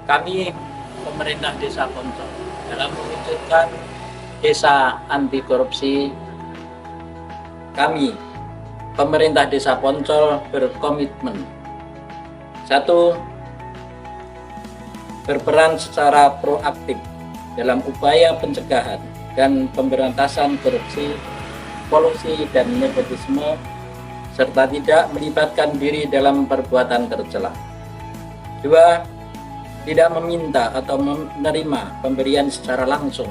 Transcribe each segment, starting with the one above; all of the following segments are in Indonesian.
Kami pemerintah Desa Poncol dalam mewujudkan desa anti korupsi, kami pemerintah Desa Poncol berkomitmen: satu, berperan secara proaktif dalam upaya pencegahan dan pemberantasan korupsi, kolusi, dan nepotisme, serta tidak melibatkan diri dalam perbuatan tercela. Dua, tidak meminta atau menerima pemberian secara langsung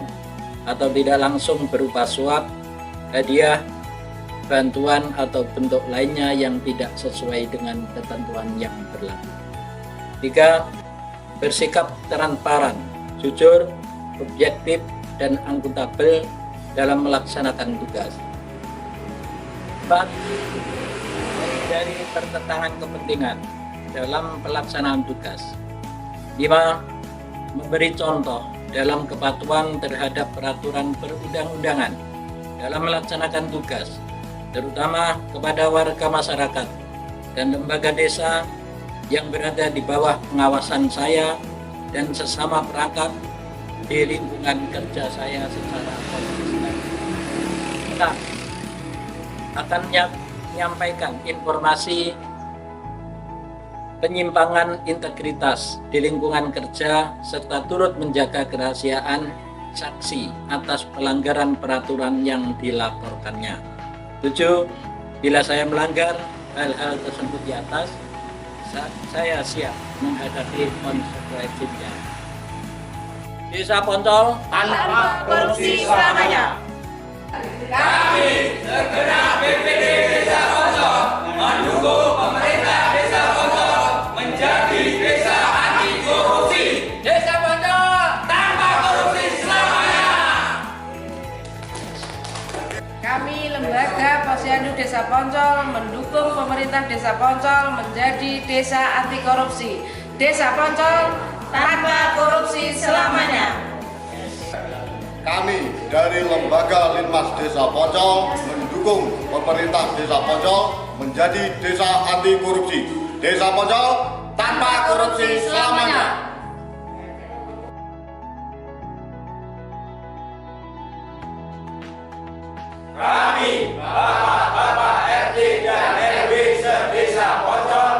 atau tidak langsung berupa suap, hadiah, bantuan, atau bentuk lainnya yang tidak sesuai dengan ketentuan yang berlaku. Tiga, bersikap transparan, jujur, objektif, dan akuntabel dalam melaksanakan tugas. Empat, menghindari pertentangan kepentingan dalam pelaksanaan tugas. 5. Memberi contoh dalam kepatuhan terhadap peraturan perundang-undangan dalam melaksanakan tugas, terutama kepada warga masyarakat dan lembaga desa yang berada di bawah pengawasan saya dan sesama perangkat di lingkungan kerja saya secara konsisten. Kita akan menyampaikan informasi penyimpangan integritas di lingkungan kerja serta turut menjaga kerahasiaan saksi atas pelanggaran peraturan yang dilaporkannya. 7. Bila saya melanggar hal-hal tersebut di atas, saya siap menghadapi konsekuensinya. Desa Poncol tanpa korupsi selamanya. Kami segenap BPD Desa Poncol mendukung pemerintah Desa Poncol menjadi desa anti korupsi. Desa Poncol tanpa korupsi selamanya. Kami lembaga Posyandu Desa Poncol mendukung pemerintah Desa Poncol menjadi desa anti korupsi. Desa Poncol tanpa korupsi selamanya. Kami dari Lembaga Linmas Desa Poncol mendukung pemerintah Desa Poncol menjadi desa anti korupsi. Desa Poncol tanpa korupsi selamanya. Kami Bapak-Bapak RT dan RW se-Desa Poncol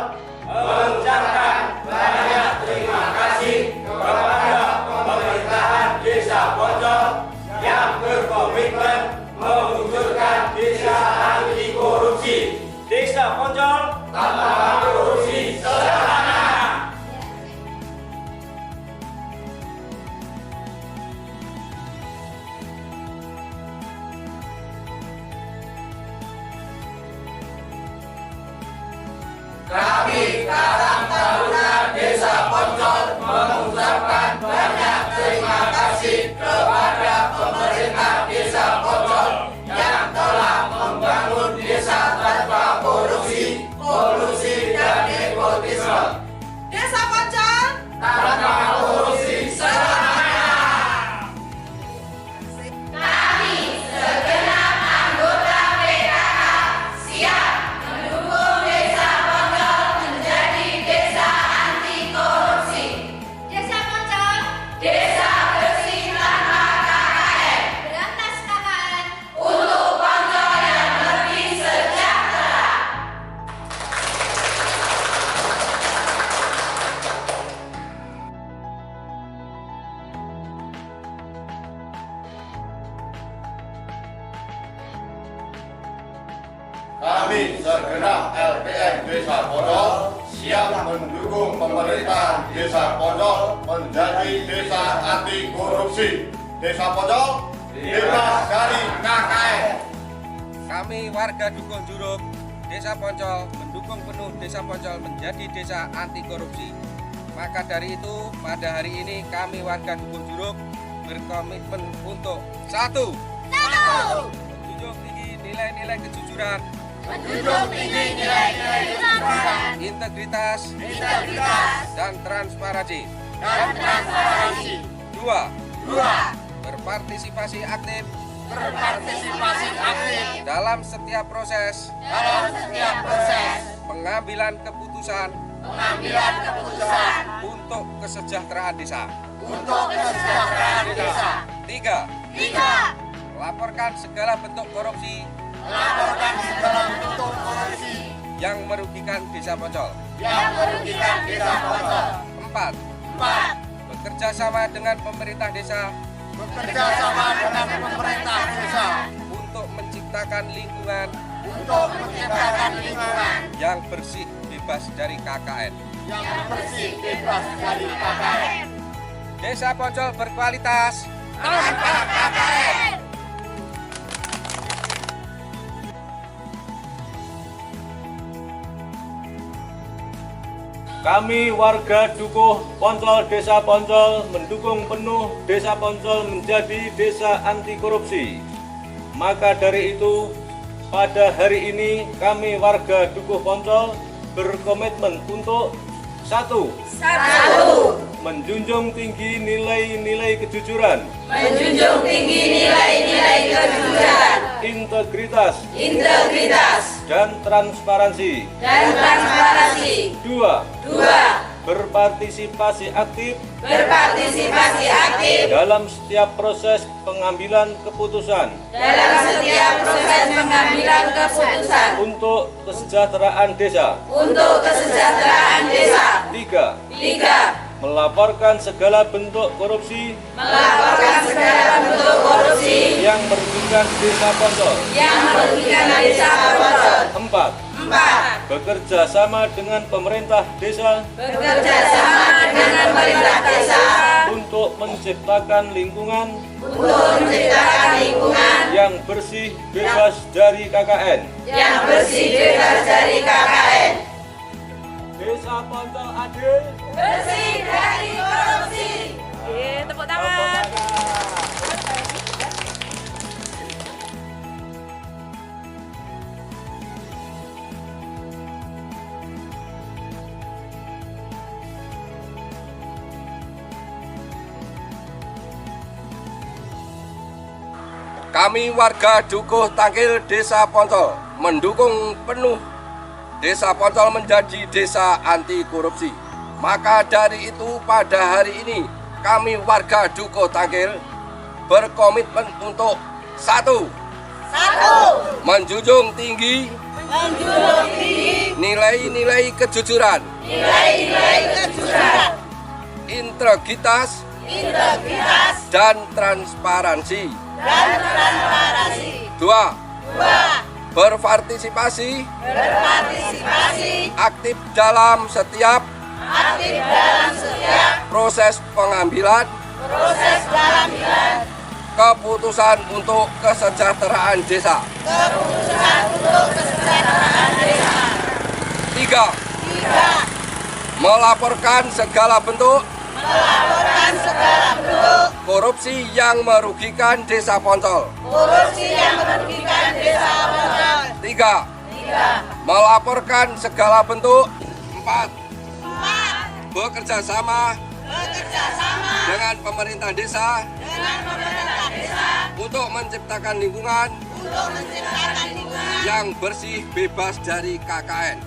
mengucapkan banyak terima kasih kepada pemerintahan Desa Poncol yang berkomitmen mewujudkan desa anti korupsi. Desa Poncol tanpa korupsi selamanya. Kami Karang Taruna Desa Poncol mengucapkan banyak terima kasih kepada pemerintah Desa Poncol yang telah membangun desa tanpa korupsi, kolusi, dan nepotisme. Desa Poncol Tanpa korupsi selamanya. Kami segenap anggota PKK siap mendukung Desa Poncol menjadi desa anti korupsi. Desa Poncol, desa bersih tanpa KKN. Berantas KKN untuk Poncol yang lebih sejahtera. Kami segenap LPM Desa Poncol siap mendukung pemerintah Desa Poncol menjadi desa anti korupsi. Desa Poncol bebas dari KKN. Kami warga Dukuh Juruk, Desa Poncol mendukung penuh Desa Poncol menjadi desa anti korupsi. Maka dari itu, pada hari ini kami warga Dukuh Juruk berkomitmen untuk satu, menjunjung tinggi nilai-nilai kejujuran, integritas, dan transparansi. Dua, berpartisipasi aktif dalam setiap proses pengambilan keputusan untuk untuk kesejahteraan desa. Untuk kesejahteraan desa. 3. 3. Melaporkan segala bentuk korupsi Melaporkan segala bentuk korupsi yang merugikan Desa Poncol. yang merugikan Desa Poncol. 4. 4. Bekerja sama dengan pemerintah desa Bekerja sama dengan pemerintah desa untuk menciptakan lingkungan untuk menciptakan lingkungan yang bersih bebas dari KKN. yang bersih bebas dari KKN. Desa Poncol berkualitas. Tanpa KKN. Kami warga Dukuh Poncol Desa Poncol mendukung penuh Desa Poncol menjadi desa anti korupsi. Maka dari itu, pada hari ini kami warga Dukuh Poncol berkomitmen untuk 1. Menjunjung tinggi nilai-nilai kejujuran, integritas, dan transparansi. 2. Berpartisipasi aktif dalam setiap proses pengambilan keputusan untuk kesejahteraan desa. 3. Melaporkan segala bentuk korupsi yang merugikan Desa Poncol. 4. Bekerja sama dengan pemerintah desa untuk menciptakan lingkungan yang bersih bebas dari KKN. Desa Poncol adil. Tepuk tangan. Kami warga Dukuh Tangkil Desa Poncol mendukung penuh Desa Poncol menjadi desa anti korupsi. Maka dari itu pada hari ini kami warga Dukuh Tangkil berkomitmen untuk 1. Menjunjung tinggi nilai-nilai kejujuran, integritas, dan transparansi. 2. Berpartisipasi aktif dalam setiap proses pengambilan keputusan untuk kesejahteraan desa. 3. Melaporkan segala bentuk korupsi yang merugikan Desa Poncol. 3. Melaporkan segala bentuk. 4. Bekerja sama dengan pemerintah desa untuk menciptakan lingkungan yang bersih bebas dari KKN.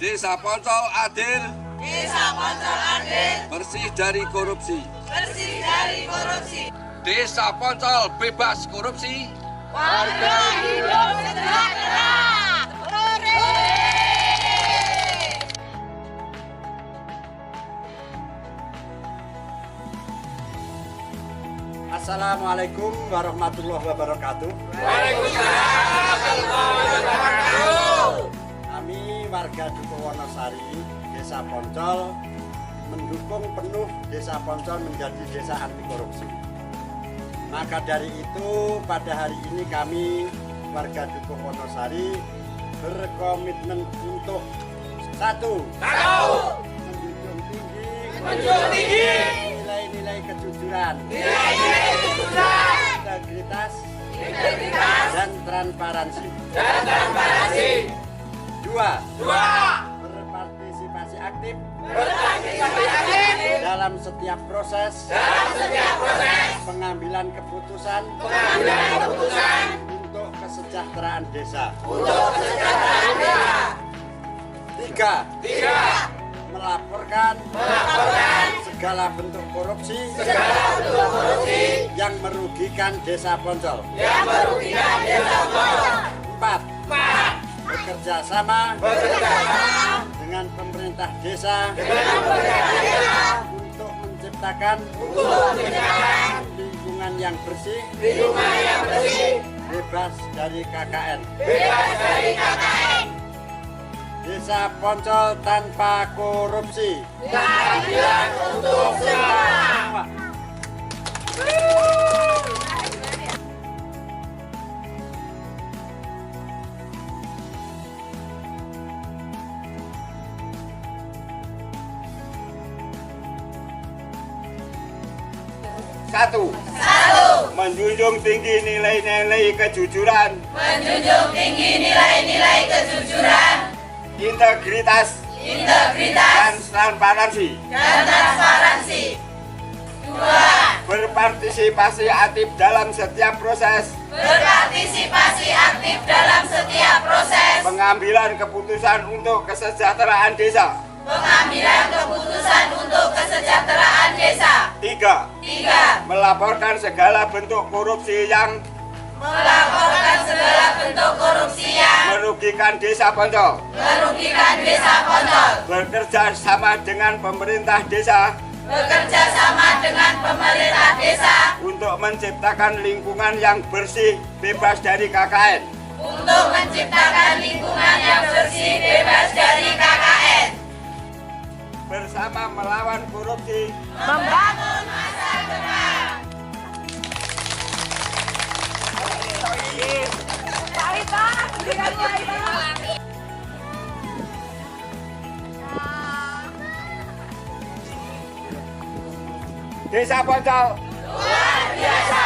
Desa Poncol adil, bersih dari korupsi. Desa Poncol bebas korupsi. Warga hidup sejahtera. Assalamualaikum warahmatullahi wabarakatuh. Kami warga Dukuh Wonosari, Desa Poncol, mendukung penuh Desa Poncol menjadi desa anti korupsi. Maka dari itu pada hari ini kami warga Dukuh Wonosari berkomitmen untuk 1. Menjunjung tinggi nilai-nilai kejujuran, integritas, dan transparansi. 2. Berpartisipasi aktif dalam setiap proses pengambilan keputusan untuk kesejahteraan desa. 3. Tiga. Melaporkan segala bentuk korupsi yang merugikan Desa Poncol. Empat. Bekerja sama dengan pemerintah desa untuk menciptakan lingkungan yang bersih, bebas dari KKN. Desa Poncol tanpa korupsi. Keadilan untuk semua. Satu. Menjunjung tinggi nilai-nilai kejujuran, integritas, dan transparansi. Berpartisipasi aktif dalam setiap proses pengambilan keputusan untuk kesejahteraan desa. Tiga. Melaporkan segala bentuk korupsi yang merugikan Desa Poncol. Bekerja sama dengan pemerintah desa untuk menciptakan lingkungan yang bersih, bebas dari KKN. Bersama melawan korupsi, Membangun masa depan. Desa Poncol Luar biasa.